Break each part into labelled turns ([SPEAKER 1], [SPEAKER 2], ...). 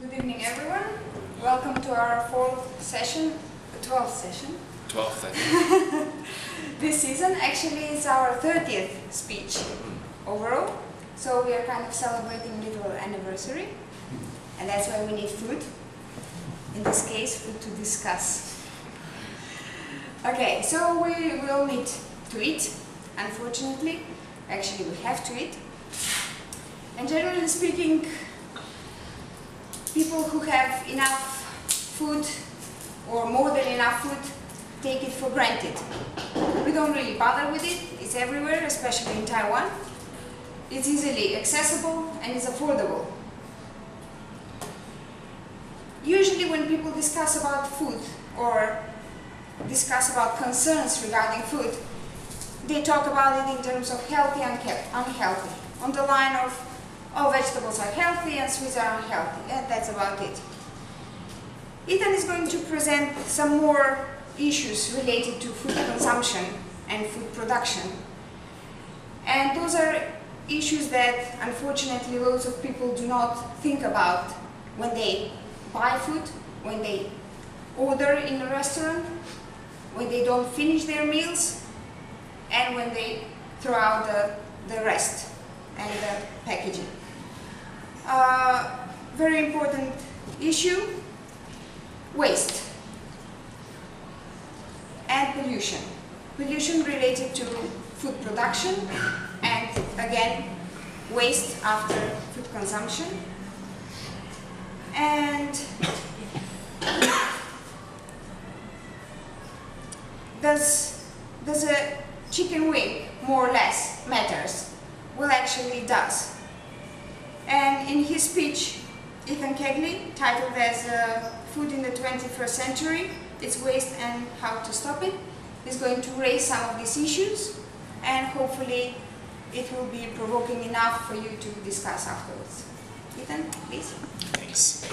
[SPEAKER 1] Good evening, everyone. Welcome to our 12th session.
[SPEAKER 2] 12th, I think.
[SPEAKER 1] This season. Actually, it's our 30th speech overall. So we are kind of celebrating a little anniversary. And that's why we need food. In this case, food to discuss. Okay, so we will need to eat, unfortunately. Actually, we have to eat. And generally speaking, people who have enough food or more than enough food take it for granted. We don't really bother with it. It's everywhere, especially in Taiwan. It's easily accessible and it's affordable. Usually when people discuss about food or discuss about concerns regarding food, they talk about it in terms of healthy and unhealthy. On the line of, oh, vegetables are healthy and sweets are unhealthy. Yeah, that's about it. Ethan is going to present some more issues related to food consumption and food production. And those are issues that unfortunately lots of people do not think about when they buy food, when they order in a restaurant, when they don't finish their meals, and when they throw out the rest and the packaging. Very important issue, waste and pollution. Pollution related to food production and again waste after food consumption. And does a chicken wing more or less matters? Well, actually it does. And in his speech, Ethan Kegley, titled as Food in the 21st Century, Its Waste and How to Stop It, is going to raise some of these issues, and hopefully it will be provoking enough for you to discuss afterwards. Ethan, please.
[SPEAKER 2] Thanks.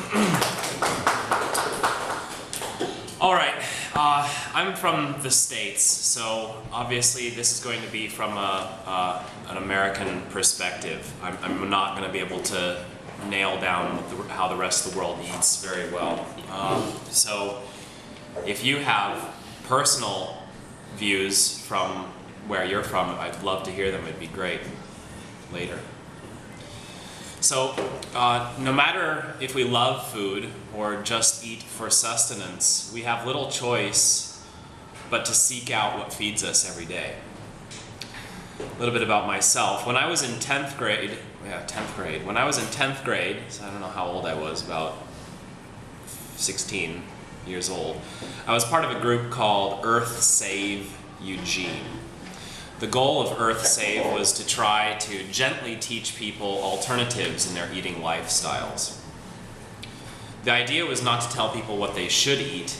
[SPEAKER 2] All right, I'm from the States, so obviously this is going to be from an American perspective. I'm not going to be able to nail down how the rest of the world eats very well. So if you have personal views from where you're from, I'd love to hear them. It'd be great later. So no matter if we love food or just eat for sustenance, we have little choice but to seek out what feeds us every day. A little bit about myself. When I was in 10th grade, when I was in 10th grade, so I don't know how old I was, about 16 years old, I was part of a group called Earth Save Eugene. The goal of Earth Save was to try to gently teach people alternatives in their eating lifestyles. The idea was not to tell people what they should eat,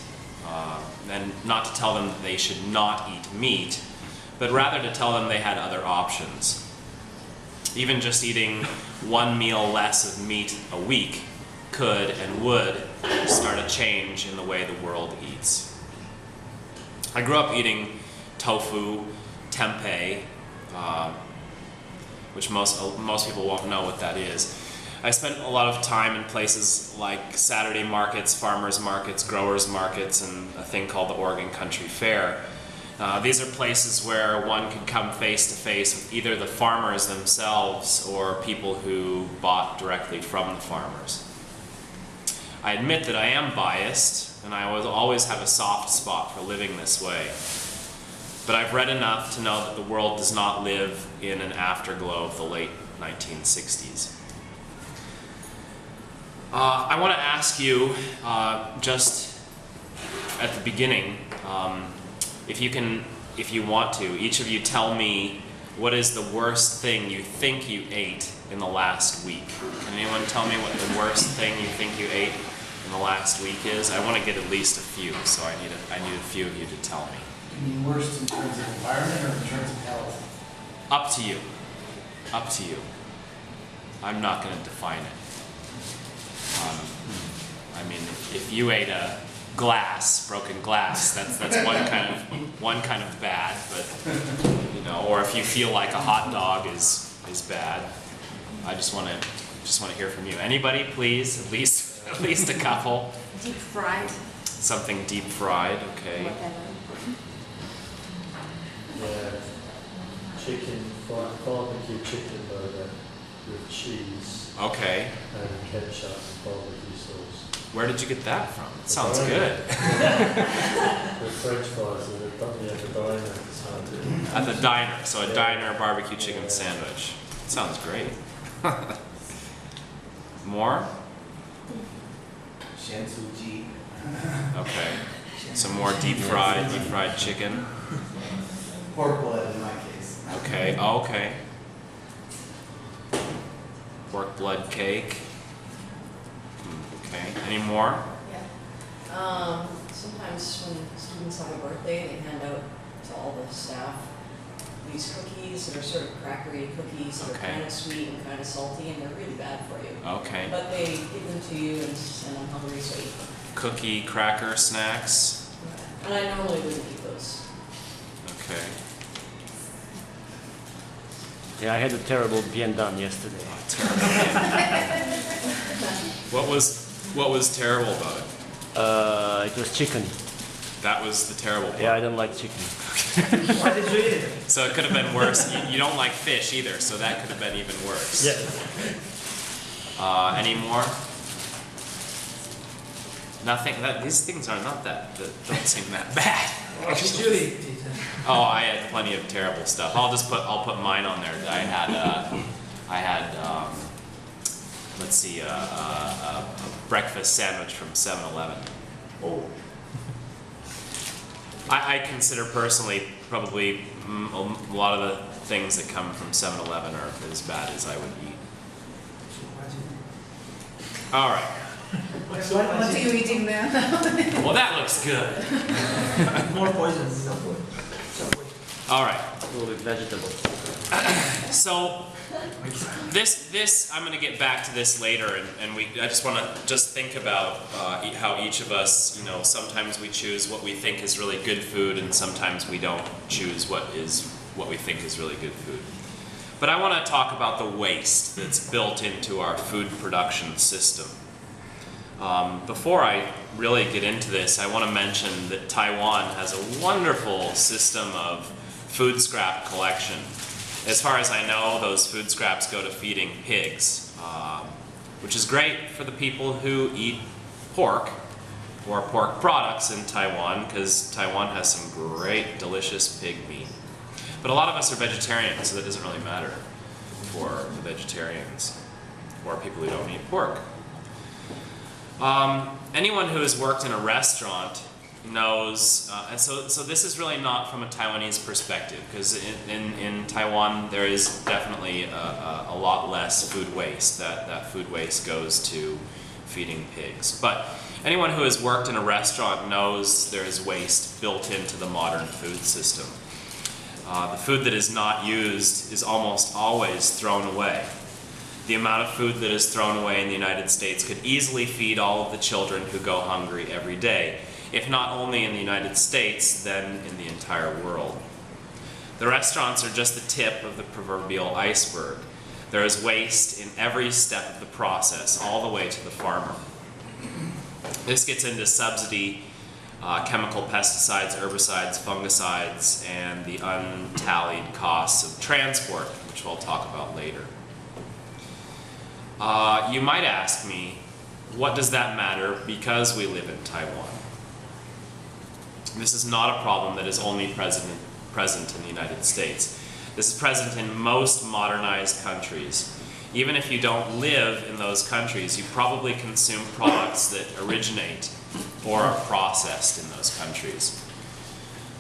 [SPEAKER 2] and not to tell them that they should not eat meat, but rather to tell them they had other options. Even just eating one meal less of meat a week could and would start a change in the way the world eats. I grew up eating tofu, tempeh, which most people won't know what that is. I spent a lot of time in places like Saturday markets, farmers markets, growers markets, and a thing called the Oregon Country Fair. These are places where one could come face to face with either the farmers themselves or people who bought directly from the farmers. I admit that I am biased, and I always have a soft spot for living this way. But I've read enough to know that the world does not live in an afterglow of the late 1960s. I want to ask you, just at the beginning, if you want to, each of you tell me what is the worst thing you think you ate in the last week. Can anyone tell me what the worst thing you think you ate in the last week is? I want to get at least a few, so I need a few of you to tell me.
[SPEAKER 3] You mean worst in terms of environment or in terms of health?
[SPEAKER 2] Up to you. Up to you. I'm not going to define it. I mean, if you ate a broken glass, that's one kind of bad, but you know, or if you feel like a hot dog is bad, I just want to Just want to hear from you. Anybody, please? At least a couple.
[SPEAKER 4] Deep fried.
[SPEAKER 2] Something deep fried, okay.
[SPEAKER 5] Yeah, chicken, barbecue chicken burger with cheese
[SPEAKER 2] Okay.
[SPEAKER 5] and ketchup and barbecue sauce.
[SPEAKER 2] Where did you get that from? It sounds good.
[SPEAKER 5] The French fries at the diner.
[SPEAKER 2] At the diner. So a diner barbecue chicken sandwich. Sounds great. More?
[SPEAKER 3] Shansuji.
[SPEAKER 2] Okay. Some more deep fried chicken.
[SPEAKER 3] Pork blood in my case.
[SPEAKER 2] Okay. Oh, okay. Pork blood cake. Okay. Any more?
[SPEAKER 4] Yeah. Sometimes when students have a birthday, they hand out to all the staff these cookies that are sort of crackery cookies that
[SPEAKER 2] Okay.
[SPEAKER 4] are kind of sweet and kind of salty, and they're really bad for you.
[SPEAKER 2] Okay.
[SPEAKER 4] But they give them to you and I'm hungry, so I eat them.
[SPEAKER 2] Cookie cracker snacks.
[SPEAKER 4] And I normally wouldn't eat those.
[SPEAKER 2] Okay.
[SPEAKER 6] Yeah, I had a terrible bien done yesterday.
[SPEAKER 2] What was terrible about it?
[SPEAKER 6] It was chicken.
[SPEAKER 2] That was the terrible part.
[SPEAKER 6] Yeah, I don't like chicken.
[SPEAKER 3] Why did you eat it?
[SPEAKER 2] So it could have been worse. You don't like fish either, so that could have been even worse.
[SPEAKER 6] Yeah.
[SPEAKER 2] Any more? Nothing. These things are not that don't seem that bad.
[SPEAKER 3] What did you eat, Peter?
[SPEAKER 2] Oh, I had plenty of terrible stuff. I'll put mine on there. I had let's see, a breakfast sandwich from 7-Eleven.
[SPEAKER 3] Oh.
[SPEAKER 2] I consider personally probably a lot of the things that come from 7-Eleven are as bad as I would eat. All right.
[SPEAKER 4] What are you eating there?
[SPEAKER 2] Well, that looks good.
[SPEAKER 3] More poison.
[SPEAKER 2] All right.
[SPEAKER 6] Full with vegetables.
[SPEAKER 2] So this I'm going to get back to this later, and I just want to just think about how each of us, sometimes we choose what we think is really good food, and sometimes we don't choose what we think is really good food. But I want to talk about the waste that's built into our food production system. Before I really get into this, I want to mention that Taiwan has a wonderful system of food scrap collection. As far as I know, those food scraps go to feeding pigs, which is great for the people who eat pork or pork products in Taiwan, because Taiwan has some great, delicious pig meat. But a lot of us are vegetarians, so that doesn't really matter for the vegetarians or people who don't eat pork. Anyone who has worked in a restaurant knows, and so this is really not from a Taiwanese perspective, because in Taiwan there is definitely a lot less food waste. That food waste goes to feeding pigs. But anyone who has worked in a restaurant knows there is waste built into the modern food system. The food that is not used is almost always thrown away. The amount of food that is thrown away in the United States could easily feed all of the children who go hungry every day, if not only in the United States, then in the entire world. The restaurants are just the tip of the proverbial iceberg. There is waste in every step of the process, all the way to the farmer. This gets into subsidy, chemical pesticides, herbicides, fungicides, and the untallied costs of transport, which we'll talk about later. You might ask me, what does that matter because we live in Taiwan? This is not a problem that is only present in the United States. This is present in most modernized countries. Even if you don't live in those countries, you probably consume products that originate or are processed in those countries.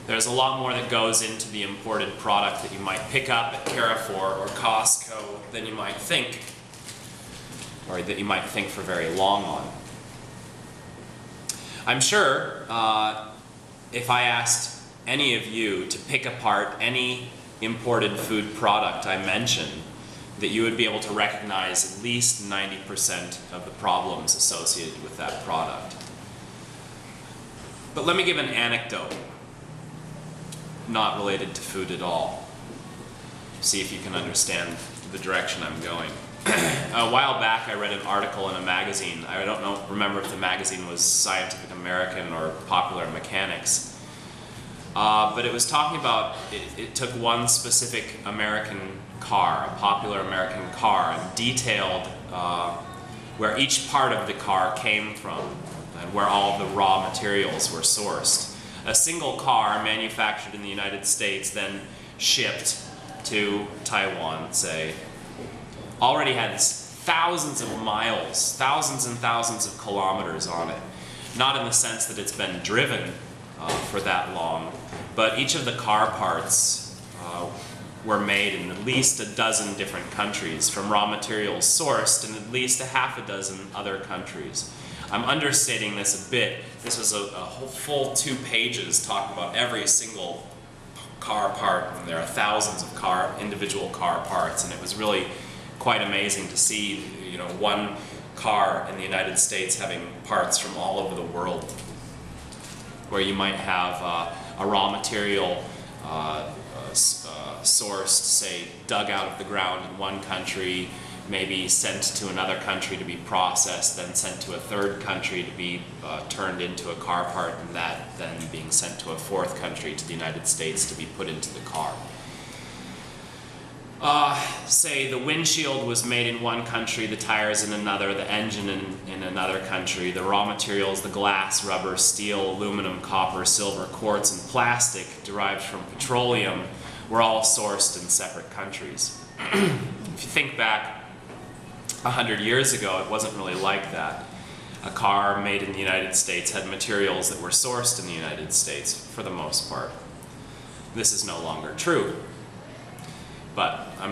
[SPEAKER 2] There's a lot more that goes into the imported product that you might pick up at Carrefour or Costco than you might think, or that you might think for very long on. I'm sure if I asked any of you to pick apart any imported food product I mentioned, that you would be able to recognize at least 90% of the problems associated with that product. But let me give an anecdote, not related to food at all. See if you can understand the direction I'm going. A while back I read an article in a magazine. I don't remember if the magazine was Scientific American or Popular Mechanics. But it was talking about, it took one specific American car, a popular American car, and detailed where each part of the car came from and where all the raw materials were sourced. A single car manufactured in the United States, then shipped to Taiwan, say, already had thousands of miles, thousands and thousands of kilometers on it. Not in the sense that it's been driven for that long, but each of the car parts were made in at least a dozen different countries from raw materials sourced in at least a half a dozen other countries. I'm understating this a bit. This was a whole full 2 pages talking about every single car part, and there are thousands of individual car parts, and it was really quite amazing to see, you know, one car in the United States having parts from all over the world, where you might have a raw material sourced, say, dug out of the ground in one country, maybe sent to another country to be processed, then sent to a third country to be turned into a car part, and that then being sent to a fourth country, to the United States, to be put into the car. Say the windshield was made in one country, the tires in another, the engine in another country, the raw materials, the glass, rubber, steel, aluminum, copper, silver, quartz, and plastic derived from petroleum were all sourced in separate countries. If you think back 100 years ago, it wasn't really like that. A car made in the United States had materials that were sourced in the United States for the most part. This is no longer true. But I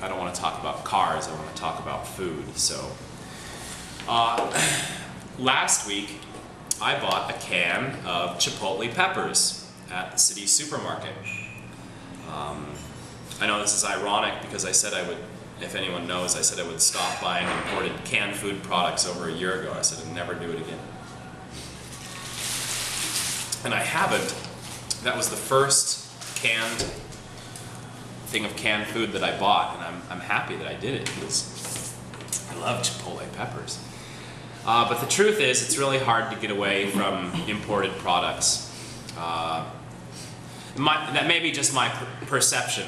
[SPEAKER 2] don't want to talk about cars, I want to talk about food. So, last week I bought a can of Chipotle peppers at the city supermarket. I know this is ironic because I said I would, if anyone knows, I said I would stop buying imported canned food products over a year ago. I said I'd never do it again. And I haven't. That was the first thing of canned food that I bought, and I'm happy that I did it because I love Chipotle peppers. But the truth is, it's really hard to get away from imported products. That may be just my perception,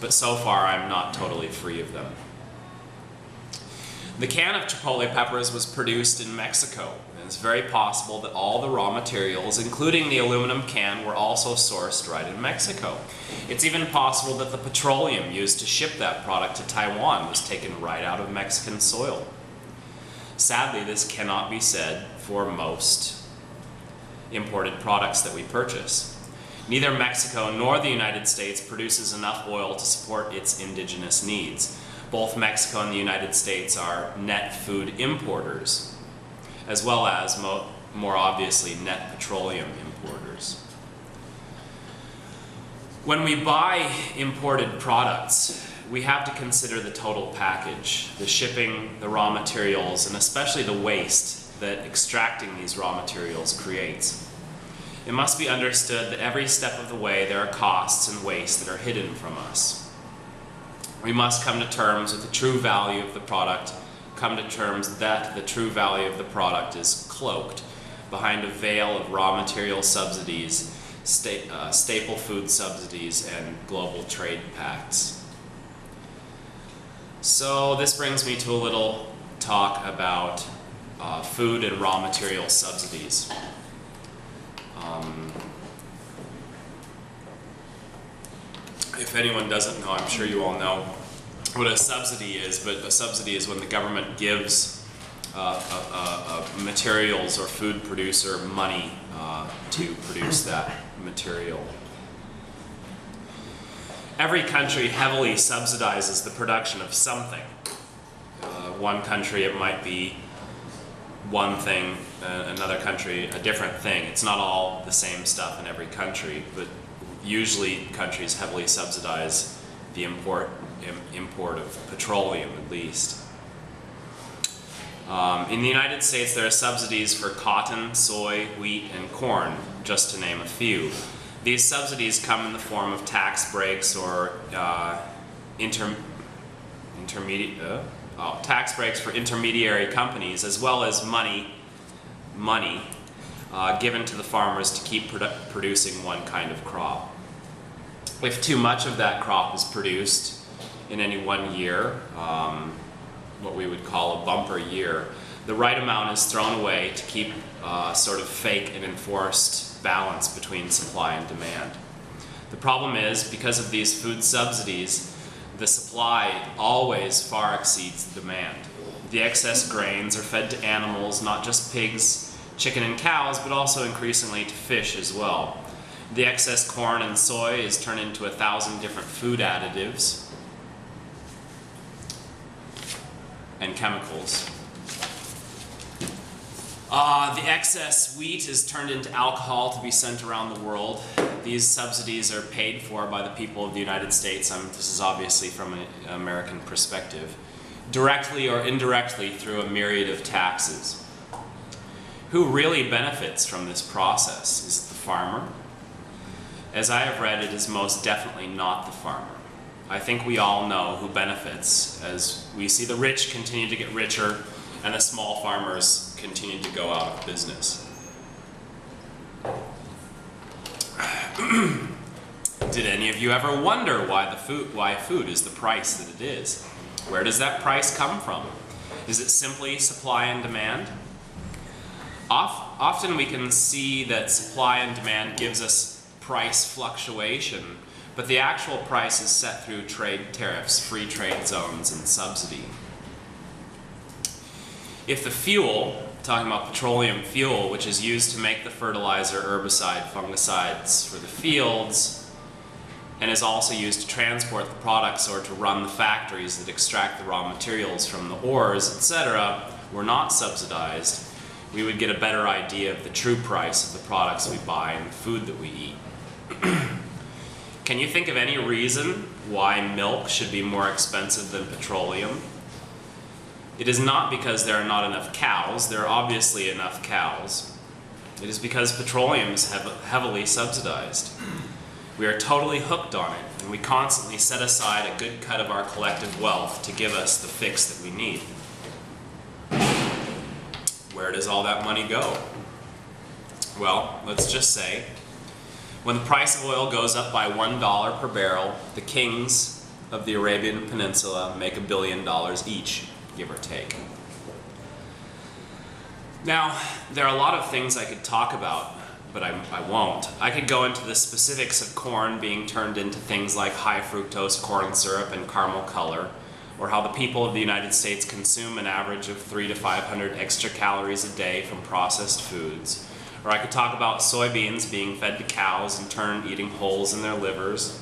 [SPEAKER 2] but so far I'm not totally free of them. The can of Chipotle peppers was produced in Mexico. It's very possible that all the raw materials, including the aluminum can, were also sourced right in Mexico. It's even possible that the petroleum used to ship that product to Taiwan was taken right out of Mexican soil. Sadly, this cannot be said for most imported products that we purchase. Neither Mexico nor the United States produces enough oil to support its indigenous needs. Both Mexico and the United States are net food importers, as well as, more obviously, net petroleum importers. When we buy imported products, we have to consider the total package, the shipping, the raw materials, and especially the waste that extracting these raw materials creates. It must be understood that every step of the way there are costs and waste that are hidden from us. We must come to terms with the true value of the product, come to terms that the true value of the product is cloaked behind a veil of raw material subsidies, staple food subsidies, and global trade pacts. So this brings me to a little talk about food and raw material subsidies. If anyone doesn't know, I'm sure you all know what a subsidy is, but a subsidy is when the government gives materials or food producer money to produce that material. Every country heavily subsidizes the production of something. One country it might be one thing, another country a different thing. It's not all the same stuff in every country, but usually countries heavily subsidize the import of petroleum, at least. In the United States, there are subsidies for cotton, soy, wheat, and corn, just to name a few. These subsidies come in the form of tax breaks or tax breaks for intermediary companies, as well as money given to the farmers to keep producing one kind of crop. If too much of that crop is produced in any one year, what we would call a bumper year, the right amount is thrown away to keep sort of fake and enforced balance between supply and demand. The problem is, because of these food subsidies, the supply always far exceeds the demand. The excess grains are fed to animals, not just pigs, chicken, and cows, but also increasingly to fish as well. The excess corn and soy is turned into 1,000 different food additives and chemicals. The excess wheat is turned into alcohol to be sent around the world. These subsidies are paid for by the people of the United States. This is obviously from an American perspective, directly or indirectly through a myriad of taxes. Who really benefits from this process? Is it the farmer? As I have read, it is most definitely not the farmer. I think we all know who benefits as we see the rich continue to get richer and the small farmers continue to go out of business. Did any of you ever wonder why food is the price that it is? Where does that price come from? Is it simply supply and demand? Often we can see that supply and demand gives us price fluctuation, but the actual price is set through trade tariffs, free trade zones, and subsidy. If the fuel, talking about petroleum fuel, which is used to make the fertilizer, herbicide, fungicides for the fields, and is also used to transport the products or to run the factories that extract the raw materials from the ores, etc., were not subsidized, we would get a better idea of the true price of the products we buy and the food that we eat. Can you think of any reason why milk should be more expensive than petroleum? It is not because there are not enough cows. There are obviously enough cows. It is because petroleum is heavily subsidized. We are totally hooked on it, and we constantly set aside a good cut of our collective wealth to give us the fix that we need. Where does all that money go? Well, let's just say, when the price of oil goes up by $1 per barrel, the kings of the Arabian Peninsula make $1 billion each, give or take. Now, there are a lot of things I could talk about, but I won't. I could go into the specifics of corn being turned into things like high fructose corn syrup and caramel color, or how the people of the United States consume an average of 300 to 500 extra calories a day from processed foods. Or I could talk about soybeans being fed to cows in turn eating holes in their livers.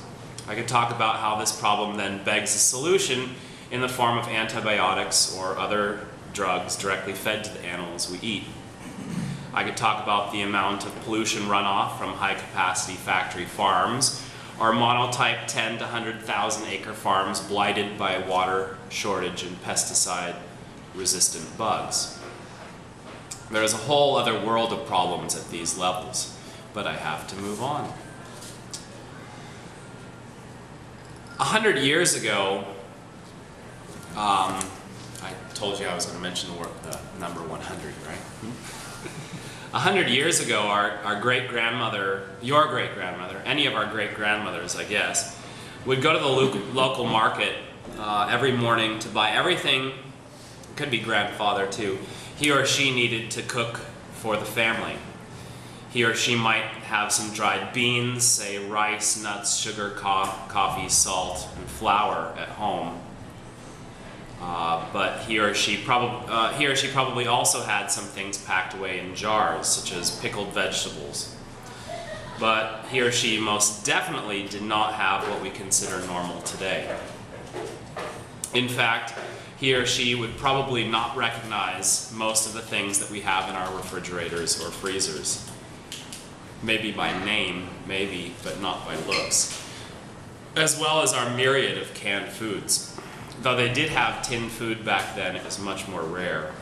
[SPEAKER 2] I could talk about how this problem then begs a solution in the form of antibiotics or other drugs directly fed to the animals we eat. I could talk about the amount of pollution runoff from high-capacity factory farms, or monotype 10 to 100,000 acre farms blighted by water shortage and pesticide-resistant bugs. There is a whole other world of problems at these levels, but I have to move on. 100 years ago, I told you I was going to mention the number 100, right? 100 years ago, our great-grandmother, your great-grandmother, any of our great-grandmothers, I guess, would go to the local market every morning to buy everything, could be grandfather too, he or she needed to cook for the family. He or she might have some dried beans, say rice, nuts, sugar, coffee, salt, and flour at home. But he or she probably also had some things packed away in jars, such as pickled vegetables. But he or she most definitely did not have what we consider normal today. In fact, he or she would probably not recognize most of the things that we have in our refrigerators or freezers. Maybe by name, maybe, but not by looks. As well as our myriad of canned foods. Though they did have tinned food back then, it was much more rare.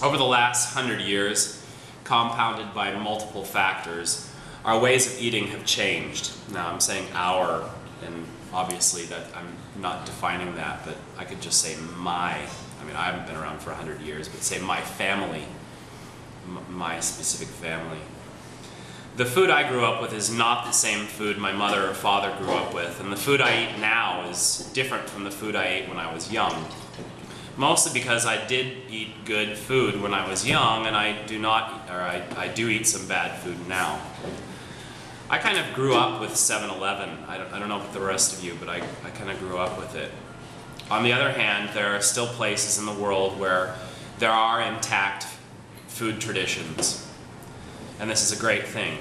[SPEAKER 2] Over the last 100 years, compounded by multiple factors, our ways of eating have changed. Now I'm saying our, and obviously that I'm not defining that, but I could just say I haven't been around for 100 years, but say my family, my specific family. The food I grew up with is not the same food my mother or father grew up with, and the food I eat now is different from the food I ate when I was young. Mostly because I did eat good food when I was young, and I do eat some bad food now. I kind of grew up with 7-Eleven. I don't know about the rest of you, but I kind of grew up with it. On the other hand, there are still places in the world where there are intact food traditions, and this is a great thing.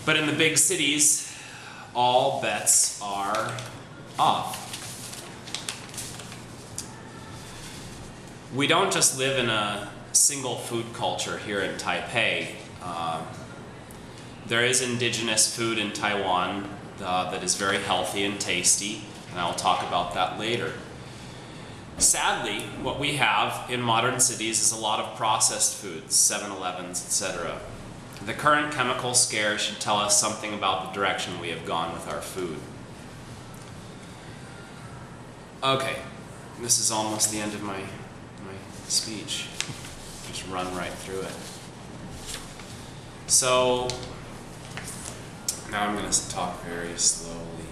[SPEAKER 2] But in the big cities, all bets are off. We don't just live in a single food culture here in Taipei. There is indigenous food in Taiwan that is very healthy and tasty, and I'll talk about that later. Sadly, what we have in modern cities is a lot of processed foods, 7-Elevens, etc. The current chemical scare should tell us something about the direction we have gone with our food. Okay, this is almost the end of my speech. Just run right through it. So, now I'm going to talk very slowly.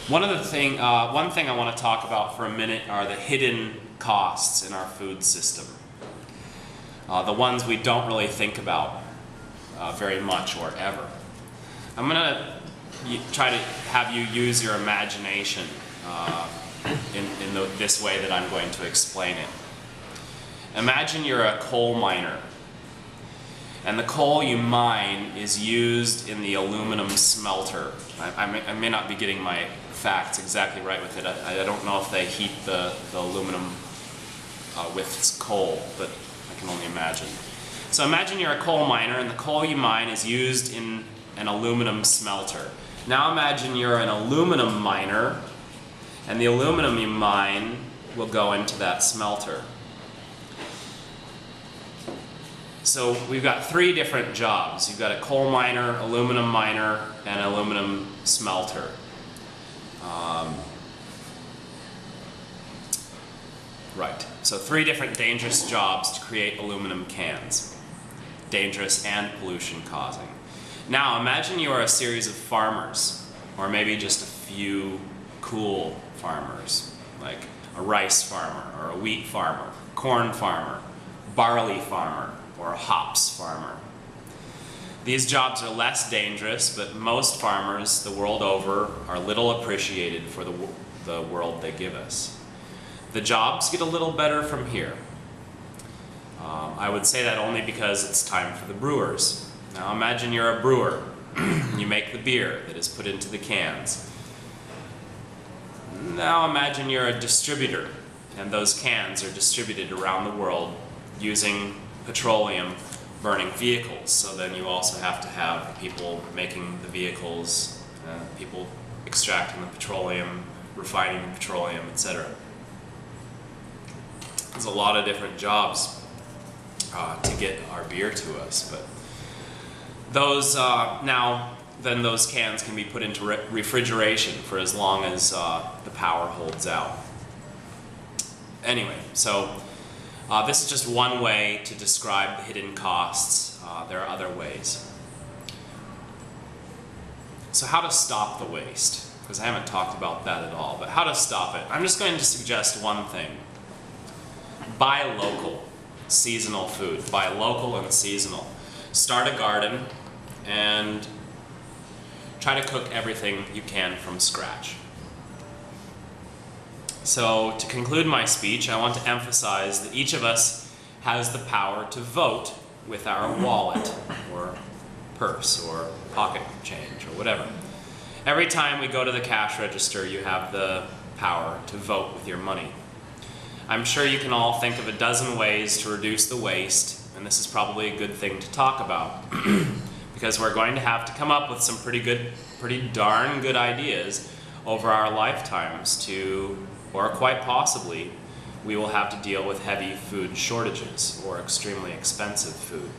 [SPEAKER 2] One thing I want to talk about for a minute are the hidden costs in our food system. The ones we don't really think about very much or ever. I'm going to try to have you use your imagination in this way that I'm going to explain it. Imagine you're a coal miner, and the coal you mine is used in the aluminum smelter. I may not be getting my facts exactly right with it. I don't know if they heat the aluminum with coal, but I can only imagine. So imagine you're a coal miner, and the coal you mine is used in an aluminum smelter. Now imagine you're an aluminum miner, and the aluminum you mine will go into that smelter. So we've got three different jobs. You've got a coal miner, aluminum miner, and an aluminum smelter. Right, so three different dangerous jobs to create aluminum cans. Dangerous and pollution causing. Now imagine you are a series of farmers, or maybe just a few cool farmers, like a rice farmer, or a wheat farmer, corn farmer, barley farmer, or a hops farmer. These jobs are less dangerous, but most farmers the world over are little appreciated for the world they give us. The jobs get a little better from here. I would say that only because it's time for the brewers. Now imagine you're a brewer. You make the beer that is put into the cans. Now imagine you're a distributor, and those cans are distributed around the world using petroleum burning vehicles. So then you also have to have people making the vehicles, people extracting the petroleum, refining the petroleum, etc. There's a lot of different jobs to get our beer to us, but those then those cans can be put into refrigeration for as long as the power holds out. Anyway, so this is just one way to describe the hidden costs. There are other ways. So how to stop the waste? Because I haven't talked about that at all, but how to stop it? I'm just going to suggest one thing. Buy local, seasonal food. Buy local and seasonal. Start a garden and try to cook everything you can from scratch. So to conclude my speech, I want to emphasize that each of us has the power to vote with our wallet or purse or pocket change or whatever. Every time we go to the cash register, you have the power to vote with your money. I'm sure you can all think of a dozen ways to reduce the waste, and this is probably a good thing to talk about because we're going to have to come up with some pretty darn good ideas over our lifetimes or quite possibly, we will have to deal with heavy food shortages or extremely expensive food.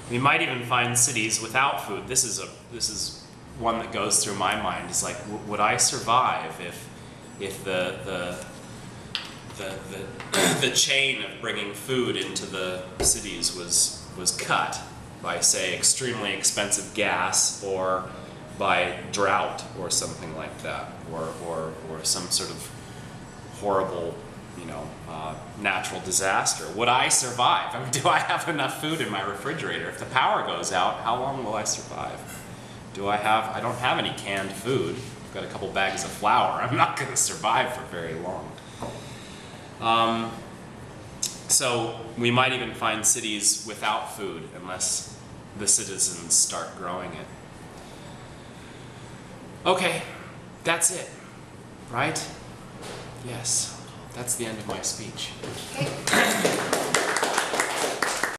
[SPEAKER 2] We might even find cities without food. This is one that goes through my mind is like, would I survive if the chain of bringing food into the cities was cut by, say, extremely expensive gas, or by drought or something like that, or some sort of horrible, natural disaster? Would I survive? I mean, do I have enough food in my refrigerator? If the power goes out, how long will I survive? I don't have any canned food. I've got a couple bags of flour. I'm not going to survive for very long. So we might even find cities without food unless the citizens start growing it. Okay, that's it, right? Yes, that's the end of my speech.
[SPEAKER 1] Okay.